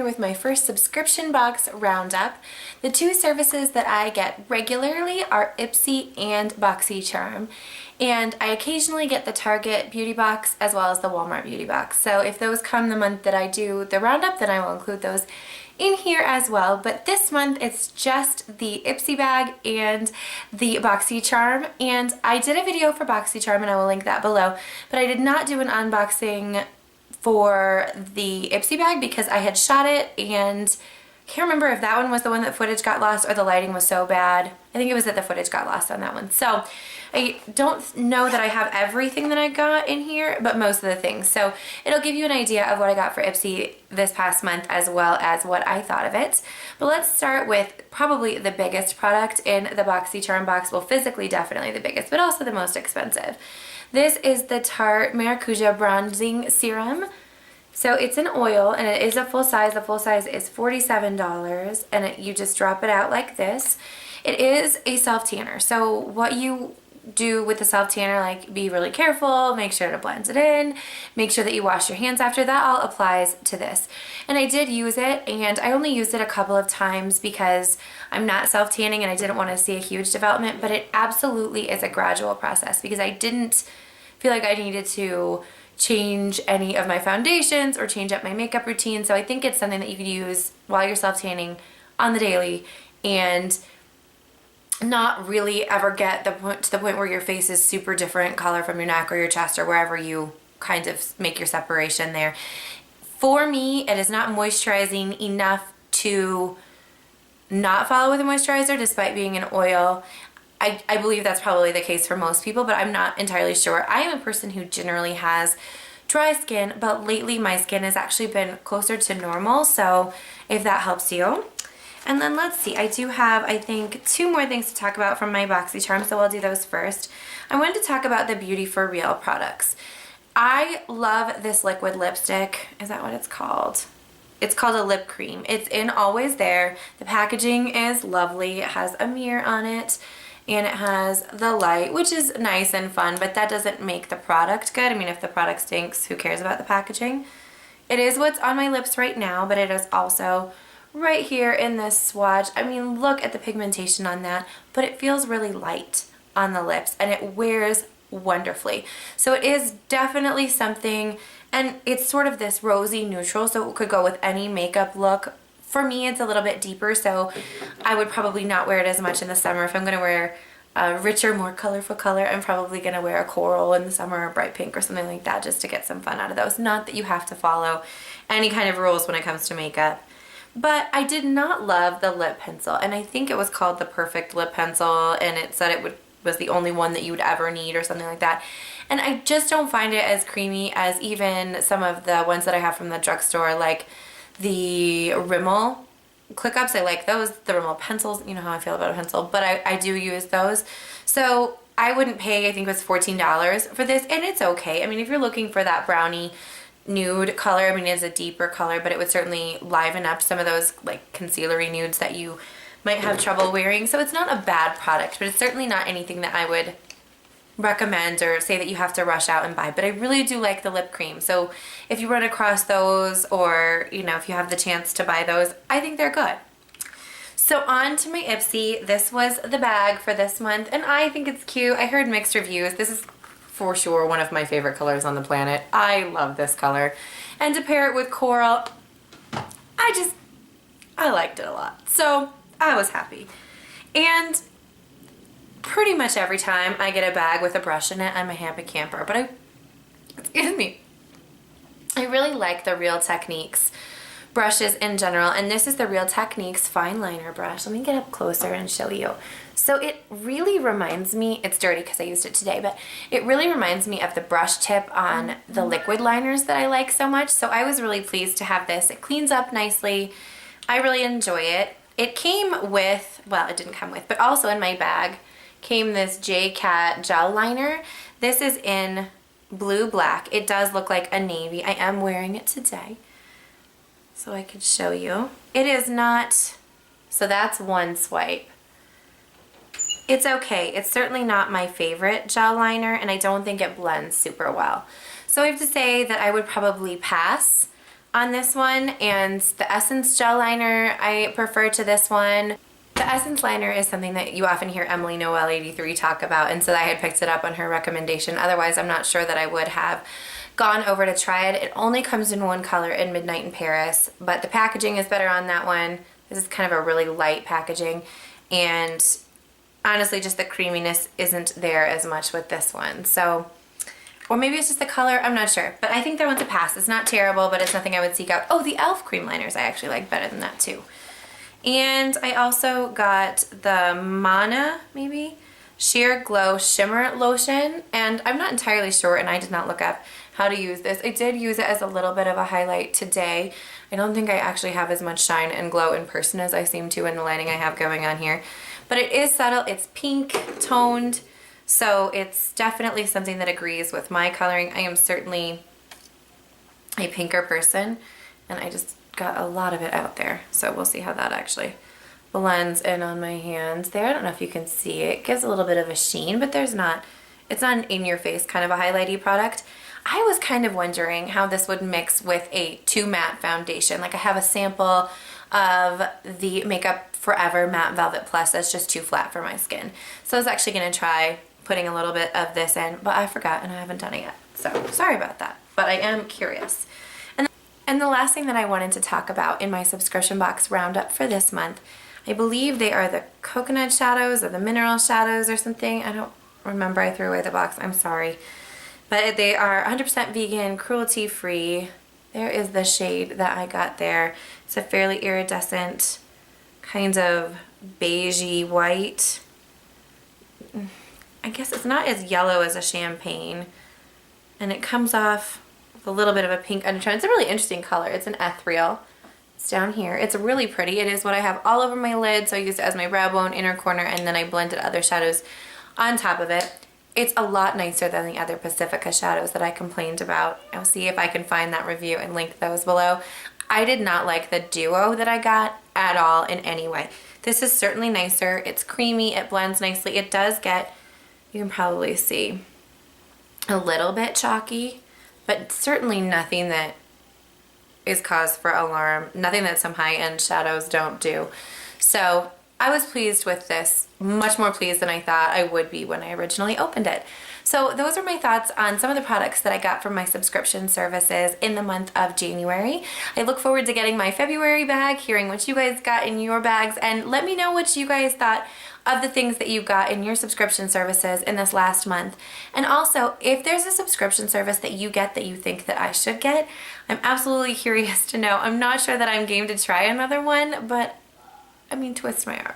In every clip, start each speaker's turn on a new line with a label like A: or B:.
A: with my first subscription box, Roundup. The two services that I get regularly are Ipsy and Boxycharm. And I occasionally get the Target beauty box as well as the Walmart beauty box. So if those come the month that I do the Roundup, then I will include those in here as well. But this month it's just the Ipsy bag and the Boxycharm. And I did a video for Boxycharm and I will link that below. But I did not do an unboxing for the Ipsy bag because I had shot it and I can't remember if that one was the one that footage got lost or the lighting was so bad. I think it was that the footage got lost on that one. So I don't know that I have everything that I got in here, but most of the things. So it'll give you an idea of what I got for Ipsy this past month as well as what I thought of it. But let's start with probably the biggest product in the Boxycharm box. Well, physically definitely the biggest, but also the most expensive. This is the Tarte Maracuja Bronzing Serum. So it's an oil and it is a full size. The full size is $47 and you just drop it out like this. It is a self-tanner. So what you do with the self-tanner, like be really careful, make sure it blends it in, make sure that you wash your hands after. That all applies to this. And I did use it and I only used it a couple of times because I'm not self-tanning and I didn't want to see a huge development, but it absolutely is a gradual process because I didn't feel like I needed to change any of my foundations or change up my makeup routine. So I think it's something that you could use while you're self-tanning on the daily and not really ever get to the point where your face is super different color from your neck or your chest or wherever you kind of make your separation there. For me, it is not moisturizing enough to not follow with a moisturizer despite being an oil. I believe that's probably the case for most people, but I'm not entirely sure. I am a person who generally has dry skin, but lately my skin has actually been closer to normal, so if that helps you. And then let's see, I do have, I think, two more things to talk about from my Boxycharm, so I'll do those first. I wanted to talk about the Beauty for Real products. I love this liquid lipstick. Is that what it's called? It's called a lip cream. It's in Always There. The packaging is lovely. It has a mirror on it. And it has the light, which is nice and fun, but that doesn't make the product good. I mean, if the product stinks, who cares about the packaging? It is what's on my lips right now, but it is also right here in this swatch. I mean, look at the pigmentation on that, but it feels really light on the lips and it wears wonderfully. So it is definitely something, and it's sort of this rosy neutral, so it could go with any makeup look. For me, it's a little bit deeper, so I would probably not wear it as much in the summer. If I'm going to wear a richer, more colorful color, I'm probably going to wear a coral in the summer or a bright pink or something like that just to get some fun out of those. Not that you have to follow any kind of rules when it comes to makeup. But I did not love the lip pencil, and I think it was called the Perfect Lip Pencil, and it said it was the only one that you would ever need or something like that. And I just don't find it as creamy as even some of the ones that I have from the drugstore, like the Rimmel ClickUps. I like those. The Rimmel pencils, you know how I feel about a pencil, but I do use those. So I wouldn't pay, I think it was $14 for this, and it's okay. I mean, if you're looking for that brownie nude color, I mean, it's a deeper color, but it would certainly liven up some of those like concealery nudes that you might have trouble wearing. So it's not a bad product, but it's certainly not anything that I would recommend or say that you have to rush out and buy. But I really do like the lip cream, so if you run across those, or you know, if you have the chance to buy those, I think they're good. So on to my Ipsy. This was the bag for this month and I think it's cute. I heard mixed reviews. This is for sure one of my favorite colors on the planet. I love this color, and to pair it with coral, I liked it a lot, so I was happy. And pretty much every time I get a bag with a brush in it, I'm a happy camper. But excuse me, I really like the Real Techniques brushes in general, and this is the Real Techniques fine liner brush. Let me get up closer and show you. So it really reminds me, it's dirty because I used it today, but it really reminds me of the brush tip on the liquid liners that I like so much. So I was really pleased to have this. It cleans up nicely. I really enjoy it. It came with, well, it didn't come with, but also in my bag came this J-Cat gel liner. This is in blue black. It does look like a navy. I am wearing it today, so I could show you. It is not, so that's one swipe. It's okay. It's certainly not my favorite gel liner, and I don't think it blends super well. So I have to say that I would probably pass on this one, and the Essence gel liner I prefer to this one. The Essence liner is something that you often hear Emily Noel 83 talk about, and so I had picked it up on her recommendation. Otherwise, I'm not sure that I would have gone over to try it. It only comes in one color, in Midnight in Paris, but the packaging is better on that one. This is kind of a really light packaging, and honestly, just the creaminess isn't there as much with this one. So, or maybe it's just the color, I'm not sure. But I think that one's a pass. It's not terrible, but it's nothing I would seek out. Oh, the e.l.f. cream liners I actually like better than that too. And I also got the Mana, maybe, Sheer Glow Shimmer Lotion. And I'm not entirely sure, and I did not look up how to use this. I did use it as a little bit of a highlight today. I don't think I actually have as much shine and glow in person as I seem to in the lighting I have going on here. But it is subtle, it's pink toned, so it's definitely something that agrees with my coloring. I am certainly a pinker person, and I just got a lot of it out there. So we'll see how that actually blends in on my hands there. I don't know if you can see it. It gives a little bit of a sheen, but it's not an in-your-face kind of a highlighty product. I was kind of wondering how this would mix with a 2 matte foundation. Like I have a sample of the Makeup Forever Matte Velvet Plus that's just too flat for my skin. So I was actually going to try putting a little bit of this in, but I forgot and I haven't done it yet. So sorry about that, but I am curious. And the last thing that I wanted to talk about in my subscription box roundup for this month, I believe they are the coconut shadows or the mineral shadows or something. I don't remember, I threw away the box, I'm sorry. But they are 100% vegan, cruelty-free. There is the shade that I got there. It's a fairly iridescent, kind of beigey white. I guess it's not as yellow as a champagne. And it comes off with a little bit of a pink undertone. It's a really interesting color. It's an ethereal. It's down here. It's really pretty. It is what I have all over my lid, so I use it as my brow bone, inner corner, and then I blended other shadows on top of it. It's a lot nicer than the other Pacifica shadows that I complained about. I'll see if I can find that review and link those below. I did not like the duo that I got at all in any way. This is certainly nicer. It's creamy. It blends nicely. It does get, you can probably see, a little bit chalky, but certainly nothing that is cause for alarm. Nothing that some high-end shadows don't do. So I was pleased with this, much more pleased than I thought I would be when I originally opened it. So those are my thoughts on some of the products that I got from my subscription services in the month of January. I look forward to getting my February bag, hearing what you guys got in your bags, and let me know what you guys thought of the things that you got in your subscription services in this last month. And also, if there's a subscription service that you get that you think that I should get, I'm absolutely curious to know. I'm not sure that I'm game to try another one, but I mean, twist my arm.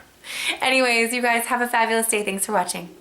A: Anyways, you guys have a fabulous day. Thanks for watching.